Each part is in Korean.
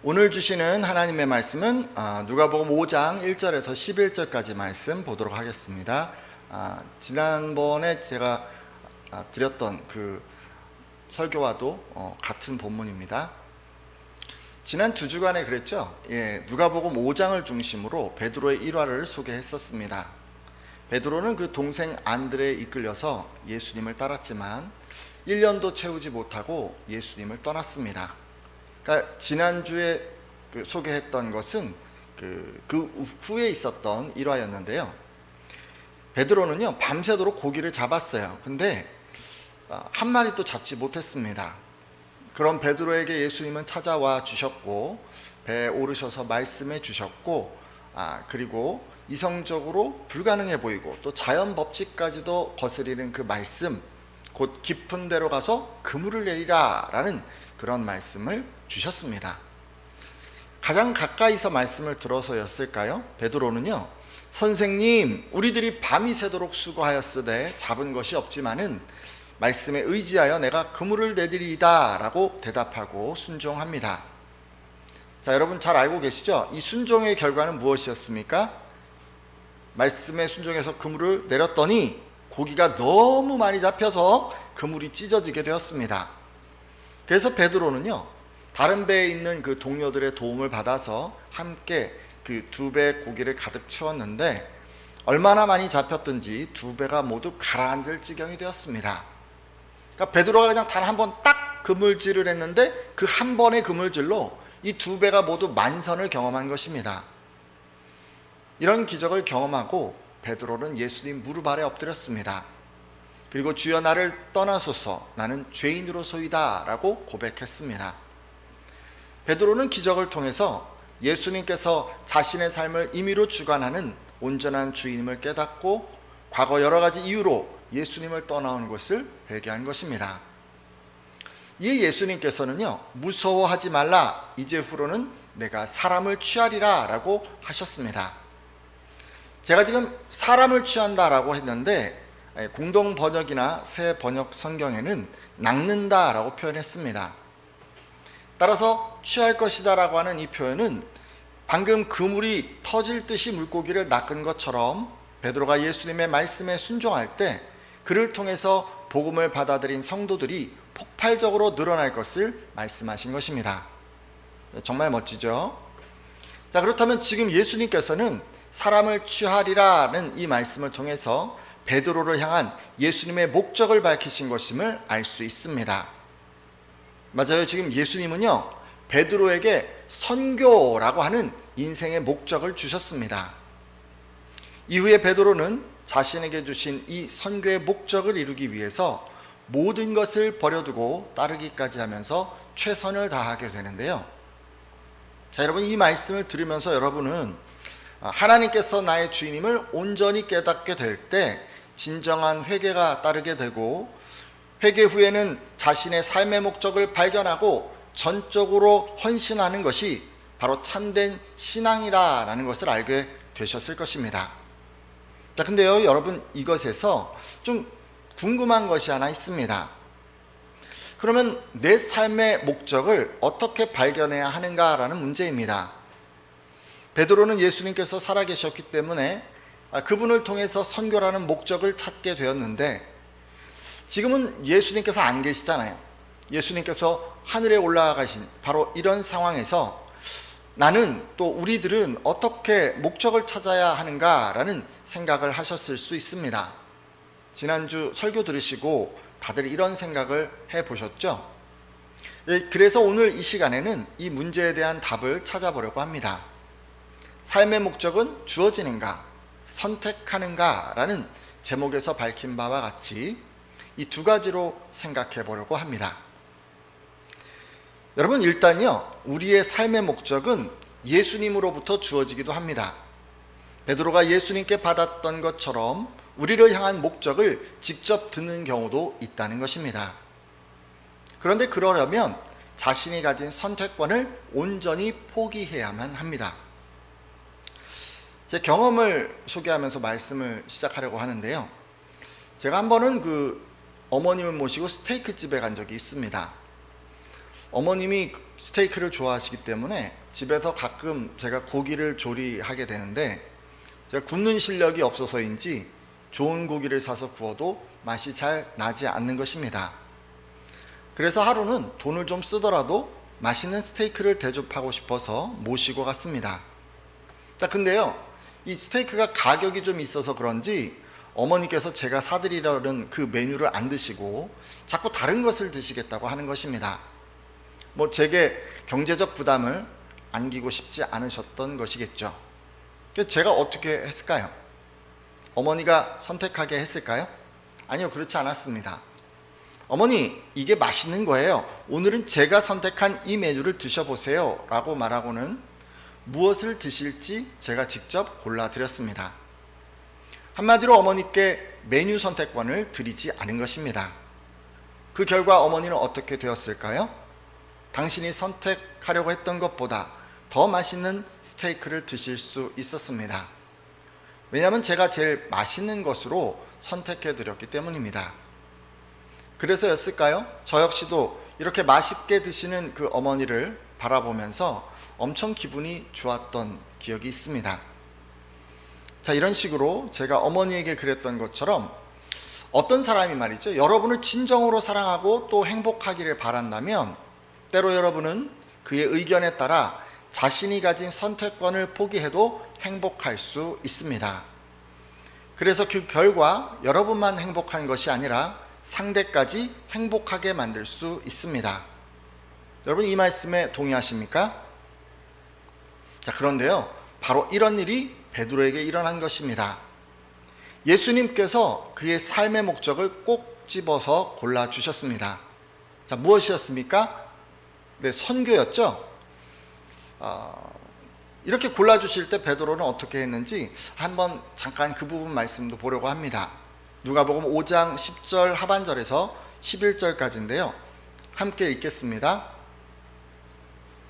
오늘 주시는 하나님의 말씀은 누가복음 5장 1절에서 11절까지 말씀 보도록 하겠습니다. 지난번에 제가 드렸던 그 설교와도 같은 본문입니다. 지난 두 주간에 그랬죠. 누가복음 5장을 중심으로 베드로의 일화를 소개했었습니다. 베드로는 그 동생 안드레에 이끌려서 예수님을 따랐지만 1년도 채우지 못하고 예수님을 떠났습니다. 그러니까 지난주에 소개했던 것은 그 후에 있었던 일화였는데요. 베드로는요 밤새도록 고기를 잡았어요. 근데 한 마리도 잡지 못했습니다. 그럼 베드로에게 예수님은 찾아와 주셨고 배에 오르셔서 말씀해 주셨고 그리고 이성적으로 불가능해 보이고 또 자연 법칙까지도 거스리는 그 말씀, 곧 깊은 데로 가서 그물을 내리라 라는 그런 말씀을 주셨습니다. 가장 가까이서 말씀을 들어서였을까요? 베드로는요, 선생님, 우리들이 밤이 새도록 수고하였으되 잡은 것이 없지만은 말씀에 의지하여 내가 그물을 내리리이다 라고 대답하고 순종합니다. 자, 여러분 잘 알고 계시죠? 이 순종의 결과는 무엇이었습니까? 말씀에 순종해서 그물을 내렸더니 고기가 너무 많이 잡혀서 그물이 찢어지게 되었습니다. 그래서 베드로는요 다른 배에 있는 그 동료들의 도움을 받아서 함께 그 두 배의 고기를 가득 채웠는데 얼마나 많이 잡혔든지 두 배가 모두 가라앉을 지경이 되었습니다. 그러니까 베드로가 그냥 단 한 번 딱 그물질을 했는데 그 한 번의 그물질로 이 두 배가 모두 만선을 경험한 것입니다. 이런 기적을 경험하고 베드로는 예수님 무릎 아래 엎드렸습니다. 그리고 주여 나를 떠나소서 나는 죄인으로소이다 라고 고백했습니다. 베드로는 기적을 통해서 예수님께서 자신의 삶을 임의로 주관하는 온전한 주인임을 깨닫고 과거 여러 가지 이유로 예수님을 떠나온 것을 회개한 것입니다. 이에 예수님께서는요 무서워하지 말라, 이제후로는 내가 사람을 취하리라 라고 하셨습니다. 제가 지금 사람을 취한다 라고 했는데 공동 번역이나 새 번역 성경에는 낚는다 라고 표현했습니다. 따라서 취할 것이다 라고 하는 이 표현은 방금 그물이 터질 듯이 물고기를 낚은 것처럼 베드로가 예수님의 말씀에 순종할 때 그를 통해서 복음을 받아들인 성도들이 폭발적으로 늘어날 것을 말씀하신 것입니다. 정말 멋지죠? 자, 그렇다면 지금 예수님께서는 사람을 취하리라는 이 말씀을 통해서 베드로를 향한 예수님의 목적을 밝히신 것임을 알 수 있습니다. 맞아요. 지금 예수님은요 베드로에게 선교라고 하는 인생의 목적을 주셨습니다. 이후에 베드로는 자신에게 주신 이 선교의 목적을 이루기 위해서 모든 것을 버려두고 따르기까지 하면서 최선을 다하게 되는데요. 자, 여러분 이 말씀을 들으면서 여러분은 하나님께서 나의 주인임을 온전히 깨닫게 될 때 진정한 회개가 따르게 되고, 회개 후에는 자신의 삶의 목적을 발견하고 전적으로 헌신하는 것이 바로 참된 신앙이라는 것을 알게 되셨을 것입니다. 자, 근데요 여러분 이것에서 좀 궁금한 것이 하나 있습니다. 그러면 내 삶의 목적을 어떻게 발견해야 하는가라는 문제입니다. 베드로는 예수님께서 살아계셨기 때문에 그분을 통해서 선교라는 목적을 찾게 되었는데, 지금은 예수님께서 안 계시잖아요. 예수님께서 하늘에 올라가신 바로 이런 상황에서 나는 또 우리들은 어떻게 목적을 찾아야 하는가라는 생각을 하셨을 수 있습니다. 지난주 설교 들으시고 다들 이런 생각을 해보셨죠? 그래서 오늘 이 시간에는 이 문제에 대한 답을 찾아보려고 합니다. 삶의 목적은 주어지는가, 선택하는가 라는 제목에서 밝힌 바와 같이 이 두 가지로 생각해 보려고 합니다. 여러분 일단요 우리의 삶의 목적은 예수님으로부터 주어지기도 합니다. 베드로가 예수님께 받았던 것처럼 우리를 향한 목적을 직접 듣는 경우도 있다는 것입니다. 그런데 그러려면 자신이 가진 선택권을 온전히 포기해야만 합니다. 제 경험을 소개하면서 말씀을 시작하려고 하는데요. 제가 한 번은 어머님을 모시고 스테이크 집에 간 적이 있습니다. 어머님이 스테이크를 좋아하시기 때문에 집에서 가끔 제가 고기를 조리하게 되는데, 제가 굽는 실력이 없어서인지 좋은 고기를 사서 구워도 맛이 잘 나지 않는 것입니다. 그래서 하루는 돈을 좀 쓰더라도 맛있는 스테이크를 대접하고 싶어서 모시고 갔습니다. 자, 근데요, 이 스테이크가 가격이 좀 있어서 그런지 어머니께서 제가 사드리려는 그 메뉴를 안 드시고 자꾸 다른 것을 드시겠다고 하는 것입니다. 제게 경제적 부담을 안기고 싶지 않으셨던 것이겠죠. 제가 어떻게 했을까요? 어머니가 선택하게 했을까요? 아니요, 그렇지 않았습니다. 어머니, 이게 맛있는 거예요. 오늘은 제가 선택한 이 메뉴를 드셔보세요 라고 말하고는 무엇을 드실지 제가 직접 골라드렸습니다. 한마디로 어머니께 메뉴 선택권을 드리지 않은 것입니다. 그 결과 어머니는 어떻게 되었을까요? 당신이 선택하려고 했던 것보다 더 맛있는 스테이크를 드실 수 있었습니다. 왜냐하면 제가 제일 맛있는 것으로 선택해 드렸기 때문입니다. 그래서였을까요? 저 역시도 이렇게 맛있게 드시는 그 어머니를 바라보면서 엄청 기분이 좋았던 기억이 있습니다. 자, 이런 식으로 제가 어머니에게 그랬던 것처럼 어떤 사람이 말이죠, 여러분을 진정으로 사랑하고 또 행복하기를 바란다면 때로 여러분은 그의 의견에 따라 자신이 가진 선택권을 포기해도 행복할 수 있습니다. 그래서 그 결과 여러분만 행복한 것이 아니라 상대까지 행복하게 만들 수 있습니다. 여러분, 이 말씀에 동의하십니까? 자, 그런데요, 바로 이런 일이 베드로에게 일어난 것입니다. 예수님께서 그의 삶의 목적을 꼭 집어서 골라주셨습니다. 자, 무엇이었습니까? 네, 선교였죠. 이렇게 골라주실 때 베드로는 어떻게 했는지 한번 잠깐 그 부분 말씀도 보려고 합니다. 누가복음 5장 10절 하반절에서 11절까지인데요. 함께 읽겠습니다.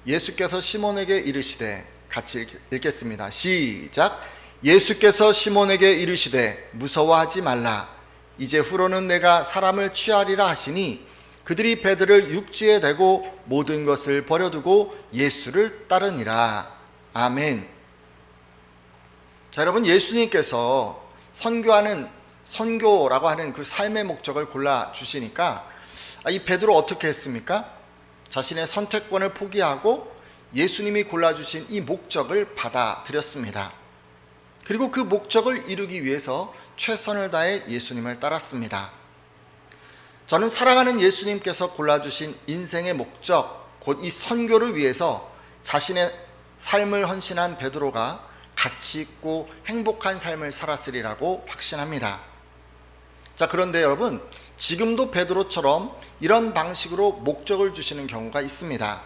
예수께서 시몬에게 이르시되, 같이 읽겠습니다. 시작. 예수께서 시몬에게 이르시되 무서워하지 말라. 이제 후로는 내가 사람을 취하리라 하시니 그들이 배들을 육지에 대고 모든 것을 버려두고 예수를 따르니라. 아멘. 자, 여러분, 예수님께서 선교라고 하는 그 삶의 목적을 골라주시니까 이 베드로 어떻게 했습니까? 자신의 선택권을 포기하고 예수님이 골라주신 이 목적을 받아들였습니다. 그리고 그 목적을 이루기 위해서 최선을 다해 예수님을 따랐습니다. 저는 사랑하는 예수님께서 골라주신 인생의 목적, 곧 이 선교를 위해서 자신의 삶을 헌신한 베드로가 가치 있고 행복한 삶을 살았으리라고 확신합니다. 자, 그런데 여러분, 지금도 베드로처럼 이런 방식으로 목적을 주시는 경우가 있습니다.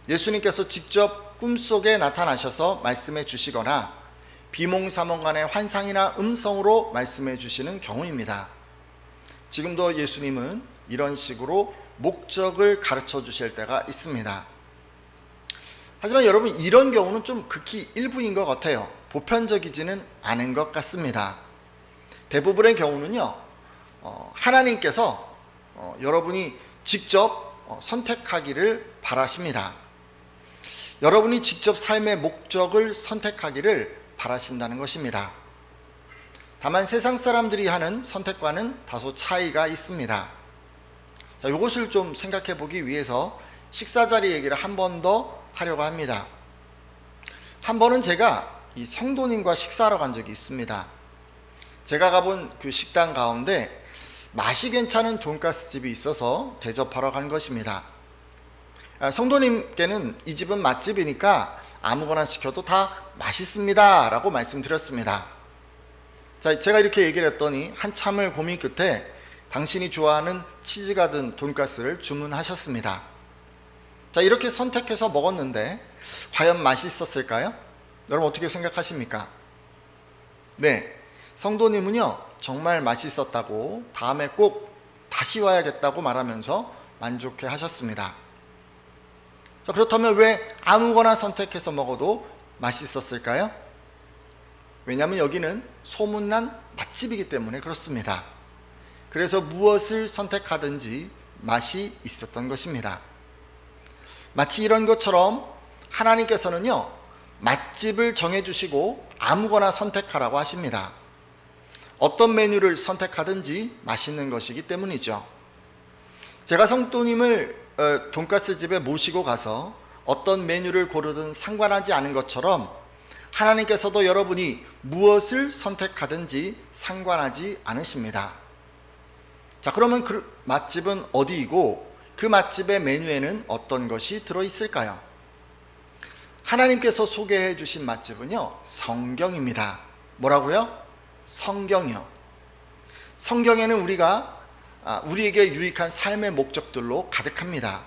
예수님께서 직접 꿈속에 나타나셔서 말씀해 주시거나 비몽사몽간의 환상이나 음성으로 말씀해 주시는 경우입니다. 지금도 예수님은 이런 식으로 목적을 가르쳐 주실 때가 있습니다. 하지만 여러분, 이런 경우는 좀 극히 일부인 것 같아요. 보편적이지는 않은 것 같습니다. 대부분의 경우는요, 하나님께서 여러분이 직접 선택하기를 바라십니다. 여러분이 직접 삶의 목적을 선택하기를 바라신다는 것입니다. 다만 세상 사람들이 하는 선택과는 다소 차이가 있습니다. 자, 이것을 좀 생각해 보기 위해서 식사자리 얘기를 한 번 더 하려고 합니다. 한 번은 제가 이 성도님과 식사하러 간 적이 있습니다. 제가 가본 그 식당 가운데 맛이 괜찮은 돈가스 집이 있어서 대접하러 간 것입니다. 성도님께는 이 집은 맛집이니까 아무거나 시켜도 다 맛있습니다 라고 말씀드렸습니다. 자, 제가 이렇게 얘기를 했더니 한참을 고민 끝에 당신이 좋아하는 치즈가 든 돈가스를 주문하셨습니다. 자, 이렇게 선택해서 먹었는데 과연 맛있었을까요? 여러분, 어떻게 생각하십니까? 네, 성도님은요, 정말 맛있었다고 다음에 꼭 다시 와야겠다고 말하면서 만족해 하셨습니다. 자, 그렇다면 왜 아무거나 선택해서 먹어도 맛있었을까요? 왜냐하면 여기는 소문난 맛집이기 때문에 그렇습니다. 그래서 무엇을 선택하든지 맛이 있었던 것입니다. 마치 이런 것처럼 하나님께서는요, 맛집을 정해주시고 아무거나 선택하라고 하십니다. 어떤 메뉴를 선택하든지 맛있는 것이기 때문이죠. 제가 성도님을 돈가스 집에 모시고 가서 어떤 메뉴를 고르든 상관하지 않은 것처럼 하나님께서도 여러분이 무엇을 선택하든지 상관하지 않으십니다. 자, 그러면 그 맛집은 어디이고 그 맛집의 메뉴에는 어떤 것이 들어있을까요? 하나님께서 소개해 주신 맛집은요, 성경입니다. 뭐라고요? 성경이요. 성경에는 우리에게 유익한 삶의 목적들로 가득합니다.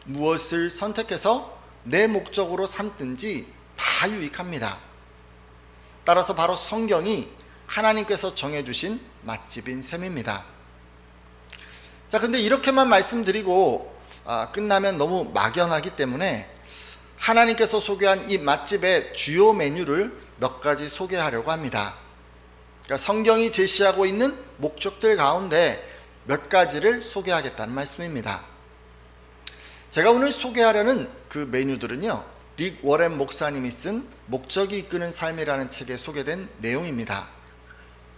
무엇을 선택해서 내 목적으로 삼든지 다 유익합니다. 따라서 바로 성경이 하나님께서 정해주신 맛집인 셈입니다. 자, 근데 이렇게만 말씀드리고 끝나면 너무 막연하기 때문에 하나님께서 소개한 이 맛집의 주요 메뉴를 몇 가지 소개하려고 합니다. 그러니까 성경이 제시하고 있는 목적들 가운데 몇 가지를 소개하겠다는 말씀입니다. 제가 오늘 소개하려는 그 메뉴들은요, 릭 워렌 목사님이 쓴 목적이 이끄는 삶이라는 책에 소개된 내용입니다.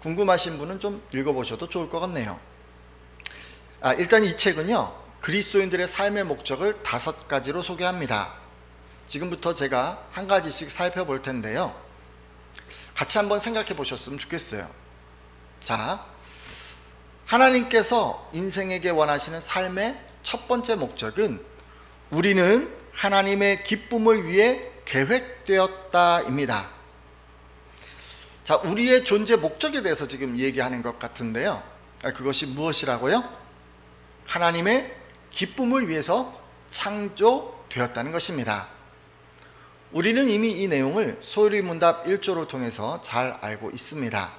궁금하신 분은 좀 읽어보셔도 좋을 것 같네요. 일단 이 책은요, 그리스도인들의 삶의 목적을 5가지로 소개합니다. 지금부터 제가 한 가지씩 살펴볼 텐데요, 같이 한번 생각해 보셨으면 좋겠어요. 자, 하나님께서 인생에게 원하시는 삶의 첫 번째 목적은 우리는 하나님의 기쁨을 위해 계획되었다입니다. 자, 우리의 존재 목적에 대해서 지금 얘기하는 것 같은데요, 그것이 무엇이라고요? 하나님의 기쁨을 위해서 창조되었다는 것입니다. 우리는 이미 이 내용을 소요리 문답 1조를 통해서 잘 알고 있습니다.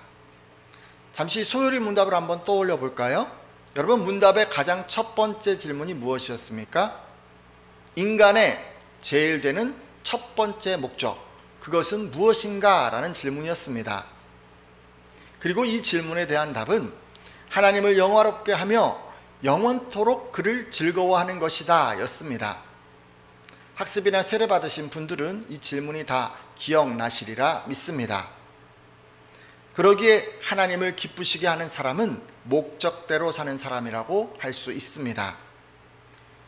잠시 소요리 문답을 한번 떠올려 볼까요? 여러분, 문답의 가장 첫 번째 질문이 무엇이었습니까? 인간의 제일 되는 첫 번째 목적, 그것은 무엇인가? 라는 질문이었습니다. 그리고 이 질문에 대한 답은 하나님을 영화롭게 하며 영원토록 그를 즐거워하는 것이다 였습니다. 학습이나 세례 받으신 분들은 이 질문이 다 기억나시리라 믿습니다. 그러기에 하나님을 기쁘시게 하는 사람은 목적대로 사는 사람이라고 할 수 있습니다.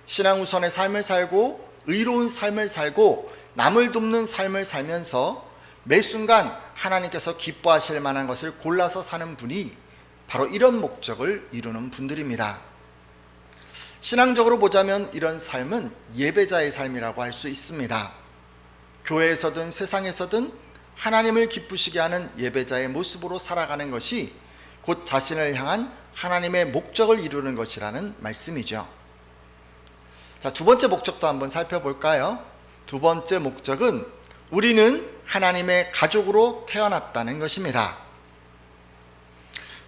신앙 우선의 삶을 살고 의로운 삶을 살고 남을 돕는 삶을 살면서 매 순간 하나님께서 기뻐하실 만한 것을 골라서 사는 분이 바로 이런 목적을 이루는 분들입니다. 신앙적으로 보자면 이런 삶은 예배자의 삶이라고 할 수 있습니다. 교회에서든 세상에서든 하나님을 기쁘시게 하는 예배자의 모습으로 살아가는 것이 곧 자신을 향한 하나님의 목적을 이루는 것이라는 말씀이죠. 자, 두 번째 목적도 한번 살펴볼까요? 두 번째 목적은 우리는 하나님의 가족으로 태어났다는 것입니다.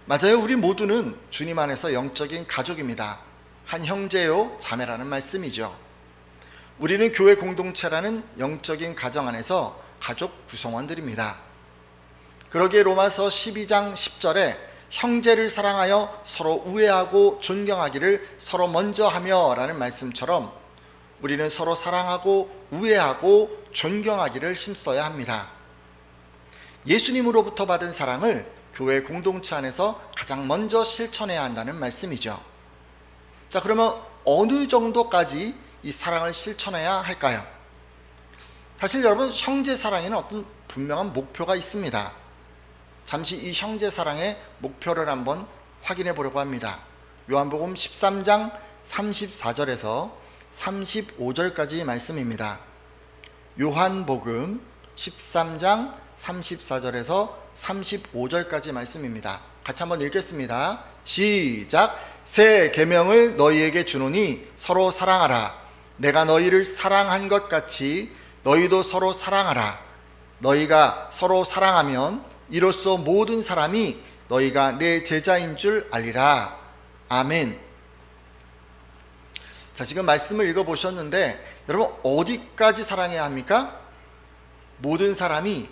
맞아요. 우리 모두는 주님 안에서 영적인 가족입니다. 한 형제요 자매라는 말씀이죠. 우리는 교회 공동체라는 영적인 가정 안에서 가족 구성원들입니다. 그러기에 로마서 12장 10절에 형제를 사랑하여 서로 우애하고 존경하기를 서로 먼저 하며 라는 말씀처럼 우리는 서로 사랑하고 우애하고 존경하기를 힘써야 합니다. 예수님으로부터 받은 사랑을 교회 공동체 안에서 가장 먼저 실천해야 한다는 말씀이죠. 자, 그러면 어느 정도까지 이 사랑을 실천해야 할까요? 사실 여러분, 형제 사랑에는 어떤 분명한 목표가 있습니다. 잠시 이 형제 사랑의 목표를 한번 확인해 보려고 합니다. 요한복음 13장 34절에서 35절까지 말씀입니다. 요한복음 13장 34절에서 35절까지 말씀입니다. 같이 한번 읽겠습니다. 시작. 새 계명을 너희에게 주노니 서로 사랑하라. 내가 너희를 사랑한 것 같이 너희도 서로 사랑하라. 너희가 서로 사랑하면 이로써 모든 사람이 너희가 내 제자인 줄 알리라. 아멘. 자, 지금 말씀을 읽어보셨는데 여러분, 어디까지 사랑해야 합니까? 모든 사람이,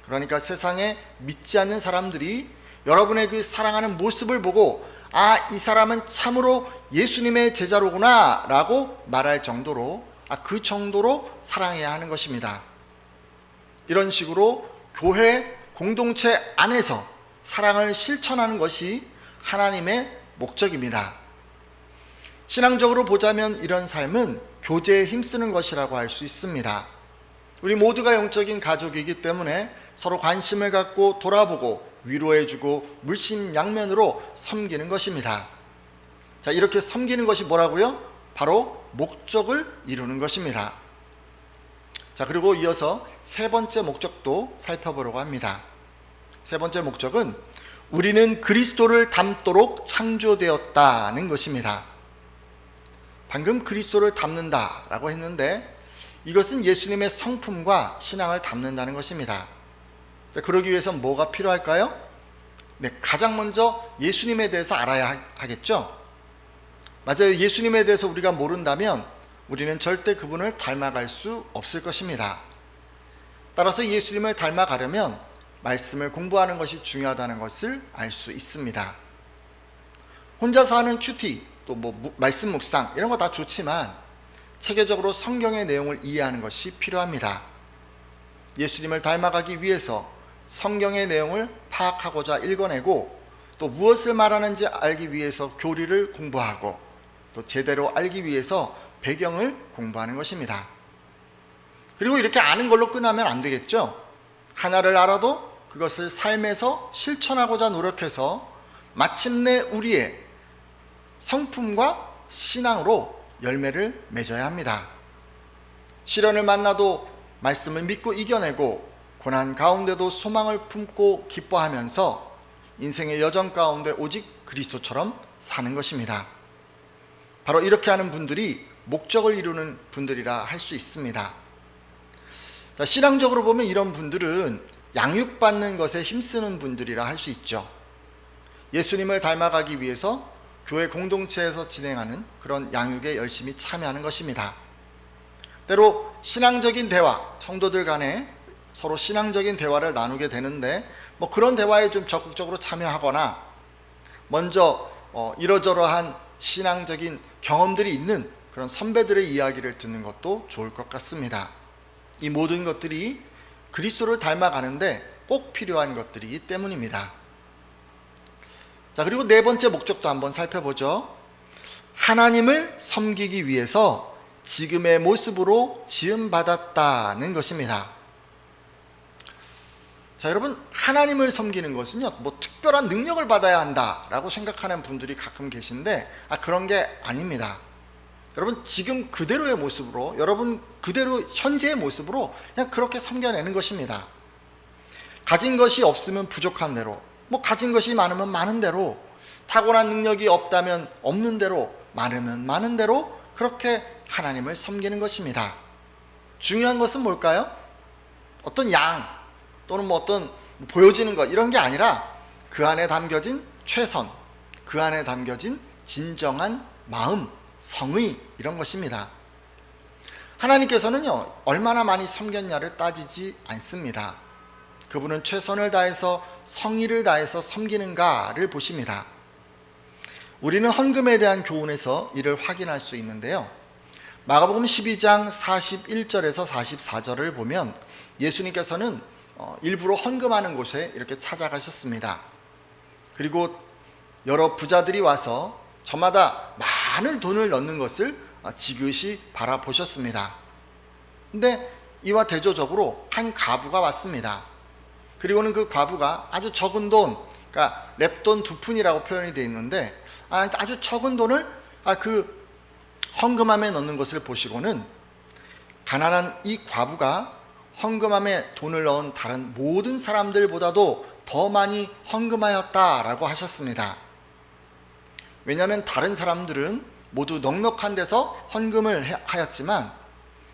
그러니까 세상에 믿지 않는 사람들이 여러분의 그 사랑하는 모습을 보고 이 사람은 참으로 예수님의 제자로구나 라고 말할 정도로 그 정도로 사랑해야 하는 것입니다. 이런 식으로 교회 공동체 안에서 사랑을 실천하는 것이 하나님의 목적입니다. 신앙적으로 보자면 이런 삶은 교제에 힘쓰는 것이라고 할 수 있습니다. 우리 모두가 영적인 가족이기 때문에 서로 관심을 갖고 돌아보고 위로해주고 물심양면으로 섬기는 것입니다. 자, 이렇게 섬기는 것이 뭐라고요? 바로 목적을 이루는 것입니다. 자, 그리고 이어서 세 번째 목적도 살펴보려고 합니다. 세 번째 목적은 우리는 그리스도를 닮도록 창조되었다는 것입니다. 방금 그리스도를 닮는다라고 했는데 이것은 예수님의 성품과 신앙을 닮는다는 것입니다. 자, 그러기 위해서 뭐가 필요할까요? 네, 가장 먼저 예수님에 대해서 알아야 하겠죠? 맞아요. 예수님에 대해서 우리가 모른다면 우리는 절대 그분을 닮아갈 수 없을 것입니다. 따라서 예수님을 닮아가려면 말씀을 공부하는 것이 중요하다는 것을 알 수 있습니다. 혼자서 하는 큐티, 또 말씀 묵상 이런 거 다 좋지만 체계적으로 성경의 내용을 이해하는 것이 필요합니다. 예수님을 닮아가기 위해서 성경의 내용을 파악하고자 읽어내고 또 무엇을 말하는지 알기 위해서 교리를 공부하고 또 제대로 알기 위해서 배경을 공부하는 것입니다. 그리고 이렇게 아는 걸로 끝나면 안 되겠죠. 하나를 알아도 그것을 삶에서 실천하고자 노력해서 마침내 우리의 성품과 신앙으로 열매를 맺어야 합니다. 시련을 만나도 말씀을 믿고 이겨내고 고난 가운데도 소망을 품고 기뻐하면서 인생의 여정 가운데 오직 그리스도처럼 사는 것입니다. 바로 이렇게 하는 분들이 목적을 이루는 분들이라 할 수 있습니다. 자, 신앙적으로 보면 이런 분들은 양육받는 것에 힘쓰는 분들이라 할 수 있죠. 예수님을 닮아가기 위해서 교회 공동체에서 진행하는 그런 양육에 열심히 참여하는 것입니다. 때로 신앙적인 대화, 성도들 간에 서로 신앙적인 대화를 나누게 되는데 그런 대화에 좀 적극적으로 참여하거나 먼저 이러저러한 신앙적인 경험들이 있는 그런 선배들의 이야기를 듣는 것도 좋을 것 같습니다. 이 모든 것들이 그리스도를 닮아가는데 꼭 필요한 것들이기 때문입니다. 자, 그리고 네 번째 목적도 한번 살펴보죠. 하나님을 섬기기 위해서 지금의 모습으로 지음받았다는 것입니다. 자, 여러분, 하나님을 섬기는 것은요, 특별한 능력을 받아야 한다라고 생각하는 분들이 가끔 계신데 그런 게 아닙니다. 여러분, 지금 그대로의 모습으로, 여러분 그대로 현재의 모습으로 그냥 그렇게 섬겨내는 것입니다. 가진 것이 없으면 부족한 대로, 가진 것이 많으면 많은 대로, 타고난 능력이 없다면 없는 대로, 많으면 많은 대로 그렇게 하나님을 섬기는 것입니다. 중요한 것은 뭘까요? 어떤 양 또는 어떤 보여지는 것 이런 게 아니라 그 안에 담겨진 최선, 그 안에 담겨진 진정한 마음, 성의 이런 것입니다. 하나님께서는요, 얼마나 많이 섬겼냐를 따지지 않습니다. 그분은 최선을 다해서 성의를 다해서 섬기는가를 보십니다. 우리는 헌금에 대한 교훈에서 이를 확인할 수 있는데요. 마가복음 12장 41절에서 44절을 보면 예수님께서는 일부러 헌금하는 곳에 이렇게 찾아가셨습니다. 그리고 여러 부자들이 와서 저마다 많은 돈을 넣는 것을 지그시 바라보셨습니다. 근데 이와 대조적으로 한 과부가 왔습니다. 그리고는 그 과부가 아주 적은 돈, 그러니까 랩돈 2푼이라고 표현이 되어 있는데 아주 적은 돈을 그 헌금함에 넣는 것을 보시고는 가난한 이 과부가 헌금함에 돈을 넣은 다른 모든 사람들보다도 더 많이 헌금하였다라고 하셨습니다. 왜냐하면 다른 사람들은 모두 넉넉한 데서 헌금을 하였지만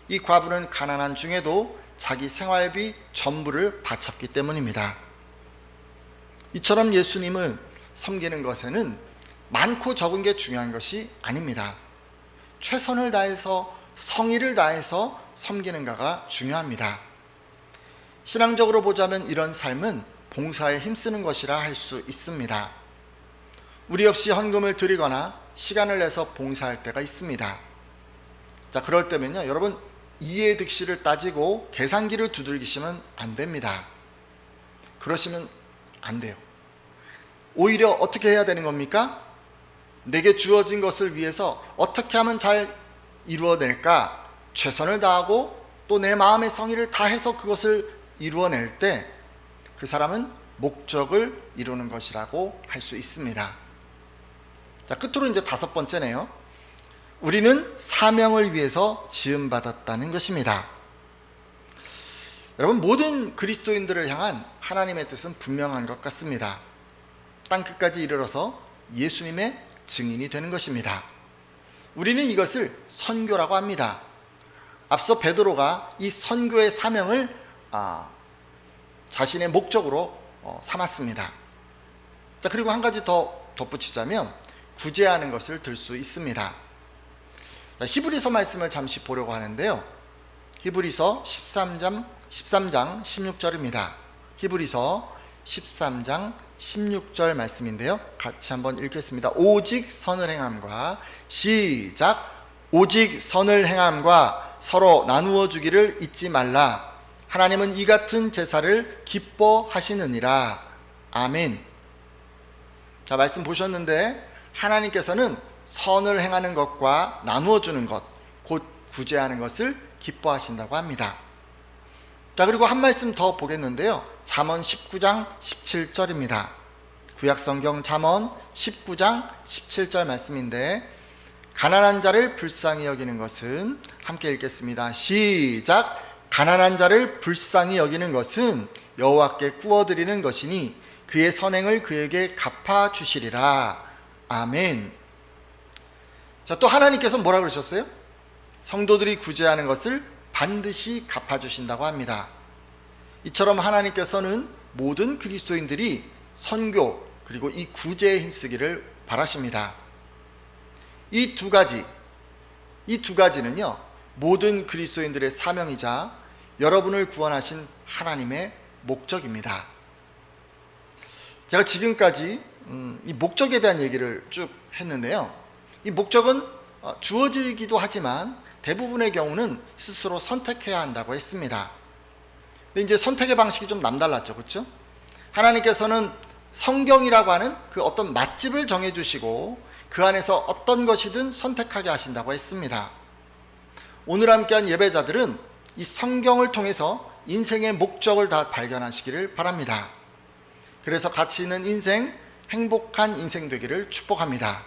이 과부는 가난한 중에도 자기 생활비 전부를 바쳤기 때문입니다. 이처럼 예수님을 섬기는 것에는 많고 적은 게 중요한 것이 아닙니다. 최선을 다해서 성의를 다해서 섬기는가가 중요합니다. 신앙적으로 보자면 이런 삶은 봉사에 힘쓰는 것이라 할 수 있습니다. 우리 역시 헌금을 드리거나 시간을 내서 봉사할 때가 있습니다. 자, 그럴 때면요, 여러분 이해득실을 따지고 계산기를 두들기시면 안 됩니다. 그러시면 안 돼요. 오히려 어떻게 해야 되는 겁니까? 내게 주어진 것을 위해서 어떻게 하면 잘 이루어낼까? 최선을 다하고 또 내 마음의 성의를 다해서 그것을 이루어낼 때 그 사람은 목적을 이루는 것이라고 할 수 있습니다. 자, 끝으로 이제 5번째네요. 우리는 사명을 위해서 지음받았다는 것입니다. 여러분, 모든 그리스도인들을 향한 하나님의 뜻은 분명한 것 같습니다. 땅끝까지 이르러서 예수님의 증인이 되는 것입니다. 우리는 이것을 선교라고 합니다. 앞서 베드로가 이 선교의 사명을 자신의 목적으로 삼았습니다. 자, 그리고 한 가지 더 덧붙이자면 구제하는 것을 들 수 있습니다. 자, 히브리서 말씀을 잠시 보려고 하는데요. 히브리서 13장 16절입니다. 히브리서 13장 16절 말씀인데요. 같이 한번 읽겠습니다. 오직 선을 행함과, 시작, 오직 선을 행함과 서로 나누어 주기를 잊지 말라. 하나님은 이 같은 제사를 기뻐하시느니라. 아멘. 자, 말씀 보셨는데 하나님께서는 선을 행하는 것과 나누어 주는 것, 곧 구제하는 것을 기뻐하신다고 합니다. 자, 그리고 한 말씀 더 보겠는데요. 잠언 19장 17절입니다. 구약성경 잠언 19장 17절 말씀인데, 가난한 자를 불쌍히 여기는 것은, 함께 읽겠습니다. 시작. 가난한 자를 불쌍히 여기는 것은 여호와께 구워드리는 것이니 그의 선행을 그에게 갚아주시리라. 아멘. 자, 또 하나님께서 뭐라 그러셨어요? 성도들이 구제하는 것을 반드시 갚아주신다고 합니다. 이처럼 하나님께서는 모든 그리스도인들이 선교 그리고 이 구제에 힘쓰기를 바라십니다. 이 두 가지는요, 모든 그리스도인들의 사명이자 여러분을 구원하신 하나님의 목적입니다. 제가 지금까지 이 목적에 대한 얘기를 쭉 했는데요. 이 목적은 주어지기도 하지만 대부분의 경우는 스스로 선택해야 한다고 했습니다. 근데 이제 선택의 방식이 좀 남달랐죠, 그렇죠? 하나님께서는 성경이라고 하는 그 어떤 맛집을 정해주시고 그 안에서 어떤 것이든 선택하게 하신다고 했습니다. 오늘 함께한 예배자들은 이 성경을 통해서 인생의 목적을 다 발견하시기를 바랍니다. 그래서 가치 있는 인생, 행복한 인생 되기를 축복합니다.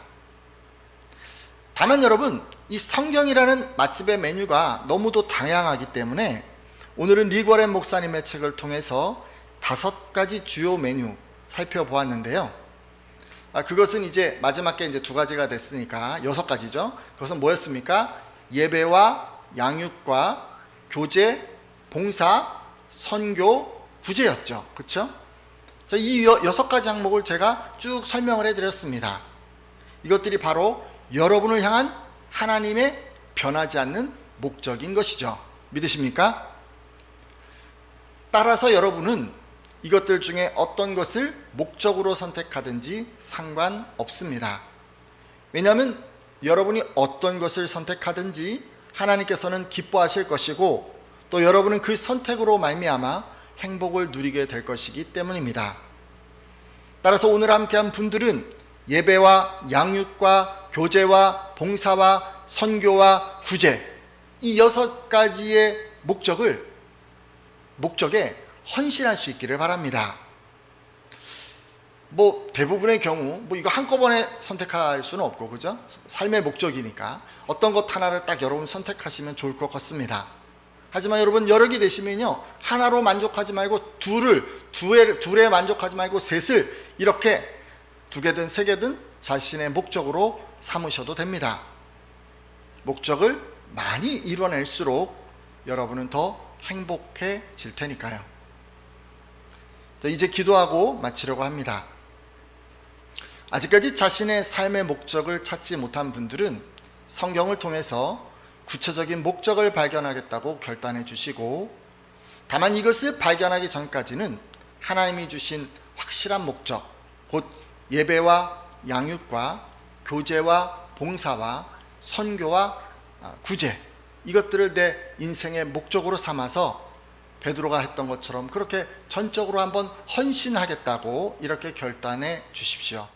다만 여러분, 이 성경이라는 맛집의 메뉴가 너무도 다양하기 때문에 오늘은 리거렌 목사님의 책을 통해서 5가지 주요 메뉴 살펴보았는데요. 그것은 이제 마지막에 이제 2가지가 됐으니까 6가지죠. 그것은 뭐였습니까? 예배와 양육과 교제, 봉사, 선교, 구제였죠. 그렇죠? 자, 이 6가지 항목을 제가 쭉 설명을 해드렸습니다. 이것들이 바로 여러분을 향한 하나님의 변하지 않는 목적인 것이죠. 믿으십니까? 따라서 여러분은 이것들 중에 어떤 것을 목적으로 선택하든지 상관없습니다. 왜냐하면 여러분이 어떤 것을 선택하든지 하나님께서는 기뻐하실 것이고 또 여러분은 그 선택으로 말미암아 행복을 누리게 될 것이기 때문입니다. 따라서 오늘 함께한 분들은 예배와 양육과 교제와 봉사와 선교와 구제, 이 6가지의 목적에 헌신할 수 있기를 바랍니다. 대부분의 경우 이거 한꺼번에 선택할 수는 없고, 그죠? 삶의 목적이니까 어떤 것 하나를 딱 여러분 선택하시면 좋을 것 같습니다. 하지만 여러분, 여러 개 되시면요, 하나로 만족하지 말고 둘에 만족하지 말고 셋을, 이렇게 2개든 3개든 자신의 목적으로 삼으셔도 됩니다. 목적을 많이 이뤄낼수록 여러분은 더 행복해질 테니까요. 이제 기도하고 마치려고 합니다. 아직까지 자신의 삶의 목적을 찾지 못한 분들은 성경을 통해서 구체적인 목적을 발견하겠다고 결단해 주시고, 다만 이것을 발견하기 전까지는 하나님이 주신 확실한 목적, 곧 예배와 양육과 교제와 봉사와 선교와 구제, 이것들을 내 인생의 목적으로 삼아서 베드로가 했던 것처럼 그렇게 전적으로 한번 헌신하겠다고 이렇게 결단해 주십시오.